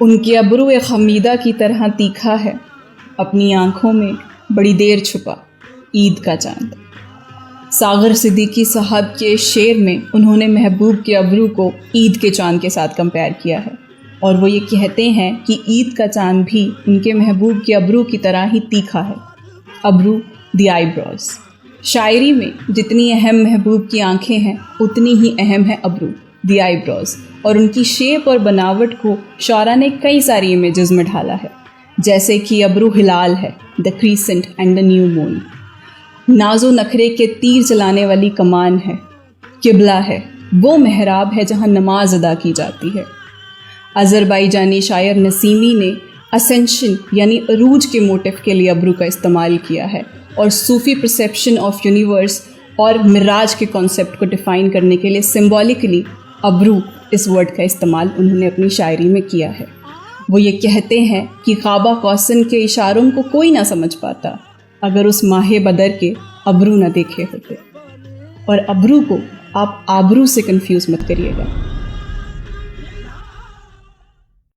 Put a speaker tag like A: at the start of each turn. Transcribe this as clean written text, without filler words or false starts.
A: ان کی ابرو خمیدہ کی طرح تیکھا ہے، اپنی آنکھوں میں بڑی دیر چھپا عید کا چاند۔ ساغر صدیقی صاحب کے شعر میں انہوں نے محبوب کے ابرو کو عید کے چاند کے ساتھ کمپیئر کیا ہے، اور وہ یہ کہتے ہیں کہ عید کا چاند بھی ان کے محبوب کے ابرو کی طرح ہی تیکھا ہے۔ ابرو، دی آئی بروز۔ شاعری میں جتنی اہم محبوب کی آنکھیں ہیں اتنی ہی اہم ہے ابرو، دی آئی بروز، اور ان کی شیپ اور بناوٹ کو شاعرہ نے کئی ساری امیجز میں ڈھالا ہے، جیسے کہ ابرو ہلال ہے، دا کریسنٹ اینڈ دا نیو مون، ناز و نخرے کے تیر چلانے والی کمان ہے، قبلہ ہے، وہ محراب ہے جہاں نماز ادا کی جاتی ہے۔ آذربائیجانی شاعر نسیمی نے اسینشن یعنی عروج کے موٹیف کے لیے ابرو کا استعمال کیا ہے، اور صوفی پرسیپشن آف یونیورس اور معراج کے کانسیپٹ کو ڈیفائن کرنے کے لیے سمبولیکلی ابرو اس ورڈ کا استعمال انہوں نے اپنی شاعری میں کیا ہے۔ وہ یہ کہتے ہیں کہ قابہ قوسن کے اشاروں کو کوئی نہ سمجھ پاتا اگر اس ماہ بدر کے ابرو نہ دیکھے ہوتے، اور ابرو کو آپ آبرو سے کنفیوز مت کریے گا۔